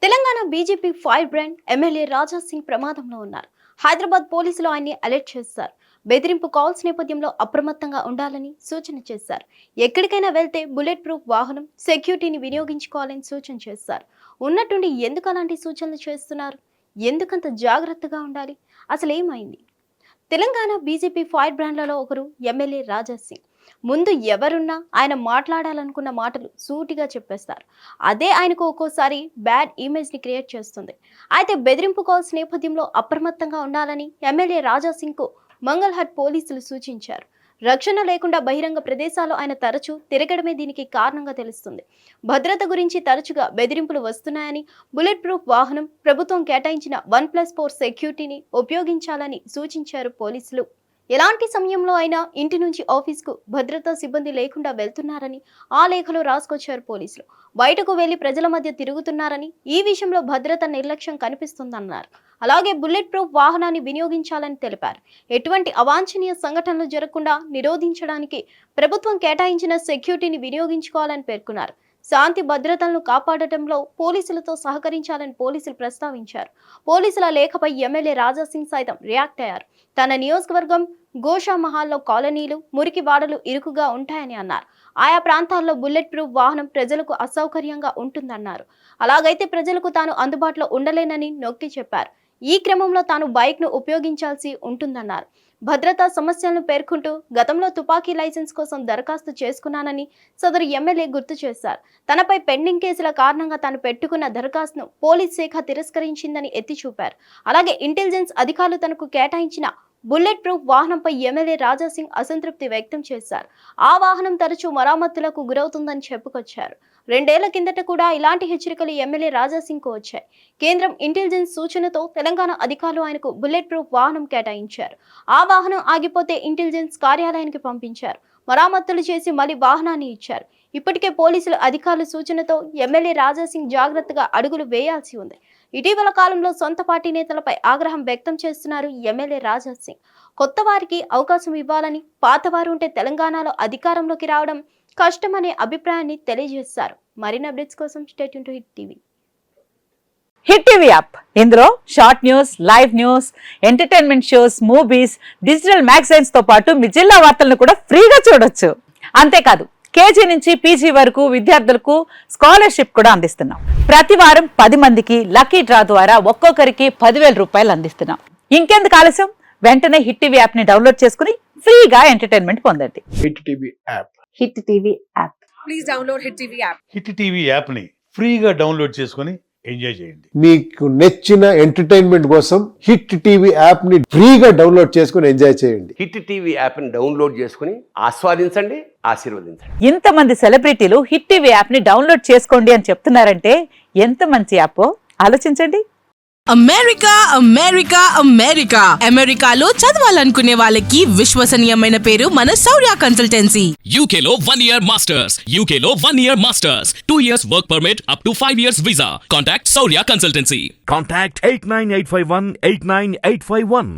Telangana BJP fire brand MLA Raja Singh ప్రమాదంలో ఉన్నారు. హైదరాబాద్ పోలీసులు ఆయన్ని అలర్ట్ చేశారు. బెదిరింపు కాల్స్ నేపథ్యంలో అప్రమత్తంగా ఉండాలని సూచన చేశారు. ఎక్కడికైనా వెళ్తే బుల్లెట్ ప్రూఫ్ వాహనం, సెక్యూరిటీని వినియోగించుకోవాలని సూచన చేశారు. ఉన్నట్టుండి ఎందుకు అలాంటి సూచనలు చేస్తున్నారు? ఎందుకంత జాగ్రత్తగా ఉండాలి? అసలు ఏమైంది? తెలంగాణ బీజేపీ ఫైర్ బ్రాండ్లలో ఒకరు ఎమ్మెల్యే రాజా సింగ్. ముందు ఎవరున్నా ఆయన మాట్లాడాలనుకున్న మాటలు సూటిగా చెప్పేస్తారు. అదే ఆయనకు ఒక్కోసారి బ్యాడ్ ఇమేజ్ని క్రియేట్ చేస్తుంది. అయితే బెదిరింపు కాల్స్ నేపథ్యంలో అప్రమత్తంగా ఉండాలని ఎమ్మెల్యే రాజా సింగ్కు మంగళహట్ పోలీసులు సూచించారు. రక్షణ లేకుండా బహిరంగ ప్రదేశాల్లో ఆయన తరచూ తిరగడమే దీనికి కారణంగా తెలుస్తుంది. భద్రత గురించి తరచుగా బెదిరింపులు వస్తున్నాయని, బుల్లెట్ ప్రూఫ్ వాహనం, ప్రభుత్వం కేటాయించిన 1+4 సెక్యూరిటీని ఉపయోగించాలని సూచించారు పోలీసులు. ఎలాంటి సమయంలో అయినా ఇంటి నుంచి ఆఫీస్కు భద్రతా సిబ్బంది లేకుండా వెళ్తున్నారని ఆ లేఖలో రాసుకొచ్చారు పోలీసులు. బయటకు వెళ్లి ప్రజల మధ్య తిరుగుతున్నారని, ఈ విషయంలో భద్రత నిర్లక్ష్యం కనిపిస్తుందన్నారు. అలాగే బుల్లెట్ ప్రూఫ్ వాహనాన్ని వినియోగించాలని తెలిపారు. ఎటువంటి అవాంఛనీయ సంఘటనలు జరగకుండా నిరోధించడానికి ప్రభుత్వం కేటాయించిన సెక్యూరిటీని వినియోగించుకోవాలని పేర్కొన్నారు. శాంతి భద్రతలను కాపాడటంలో పోలీసులతో సహకరించాలని పోలీసులు ప్రస్తావించారు. పోలీసుల లేఖపై ఎమ్మెల్యే రాజా సింగ్ సైతం రియాక్ట్ అయ్యారు. తన నియోజకవర్గం గోషామహల్లో కాలనీలు, మురికి వాడలు ఇరుకుగా ఉంటాయని అన్నారు. ఆయా ప్రాంతాల్లో బుల్లెట్ ప్రూఫ్ వాహనం ప్రజలకు అసౌకర్యంగా ఉంటుందన్నారు. అలాగైతే ప్రజలకు తాను అందుబాటులో ఉండలేనని నొక్కి చెప్పారు. ఈ క్రమంలో తాను బైక్ను ఉపయోగించాల్సి ఉంటుందన్నారు. భద్రతా సమస్యలను పేర్కొంటూ గతంలో తుపాకీ లైసెన్స్ కోసం దరఖాస్తు చేసుకున్నానని సదరు ఎమ్మెల్యే గుర్తు చేశారు. తనపై పెండింగ్ కేసుల కారణంగా తాను పెట్టుకున్న దరఖాస్తును పోలీస్ శాఖ తిరస్కరించిందని ఎత్తి చూపారు. అలాగే ఇంటెలిజెన్స్ అధికారులు తనకు కేటాయించిన బుల్లెట్ ప్రూఫ్ వాహనంపై ఎమ్మెల్యే రాజా సింగ్ అసంతృప్తి వ్యక్తం చేశారు. ఆ వాహనం తరచూ మరామతులకు గురవుతుందని చెప్పుకొచ్చారు. 2 ఏళ్ల కిందట కూడా ఇలాంటి హెచ్చరికలు ఎమ్మెల్యే రాజా సింగ్కు వచ్చాయి. కేంద్రం ఇంటెలిజెన్స్ సూచనతో తెలంగాణ అధికారులు ఆయనకు బుల్లెట్ ప్రూఫ్ వాహనం కేటాయించారు. ఆ వాహనం ఆగిపోతే ఇంటెలిజెన్స్ కార్యాలయానికి పంపించారు. మరామతులు చేసి మళ్లీ వాహనాన్ని ఇచ్చారు. ఇప్పటికే పోలీసులు అధికారుల సూచనతో ఎమ్మెల్యే రాజా సింగ్ జాగ్రత్తగా అడుగులు వేయాల్సి ఉంది. ఇటీవల కాలంలో సొంత పార్టీ నేతలపై ఆగ్రహం వ్యక్తం చేస్తున్నారు ఎమ్మెల్యే రాజా సింగ్. కొత్త వారికి అవకాశం ఇవ్వాలని, పాతవారు ఉంటే తెలంగాణలో అధికారంలోకి రావడం కష్టమనే అభిప్రాయాన్ని తెలియజేశారు. మరిన్ని అప్డేట్స్ కోసం stay tune to hit TV. Hit TV app, ఇందులో short news, live news, entertainment shows, movies, digital magazines తో పాటు మీ జిల్లా వార్తలను కూడా ఫ్రీగా చూడొచ్చు. అంతేకాదు కేజీ నుంచి పీజీ వరకు విద్యార్థులకు స్కాలర్షిప్ కూడా అందిస్తున్నాం. ప్రతి వారం 10 మందికి లక్కీ డ్రా ద్వారా ఒక్కొక్కరికి 10,000 రూపాయలు అందిస్తున్నాం. ఇంకెందుకు ఆలస్యం, వెంటనే హిట్ టీవీ యాప్ ని డౌన్లోడ్ చేసుకుని ఫ్రీగా ఎంటర్టైన్మెంట్ పొందండి. Hit TV app. Hit TV app. Please download hit TV app. Hit TV app ని ఫ్రీగా డౌన్లోడ్ చేసుకొని ఎంజాయ్ చేయండి. మీకు నచ్చిన ఎంటర్టైన్మెంట్ కోసం హిట్ టీవీ యాప్ ని ఫ్రీగా డౌన్లోడ్ చేసుకొని ఎంజాయ్ చేయండి. హిట్ టీవీ యాప్ ని డౌన్లోడ్ చేసుకుని ఆస్వాదించండి, ఆశీర్వదించండి. ఇంతమంది సెలబ్రిటీలు హిట్ టీవీ యాప్ ని డౌన్లోడ్ చేసుకోండి అని చెప్తున్నారంటే ఎంత మంచి యాప్ ఆలోచించండి. అమెరికా అమెరికా అమెరికా అమెరికాలో చదవాలనుకునే వాళ్ళకి విశ్వసనీయమైన పేరు మన శౌర్య కన్సల్టెన్సీ. UK లో 1 year masters. UK లో 1 year masters. 2 years work permit up to 5 years visa. Contact Saurya Consultancy. Contact 89851 89851.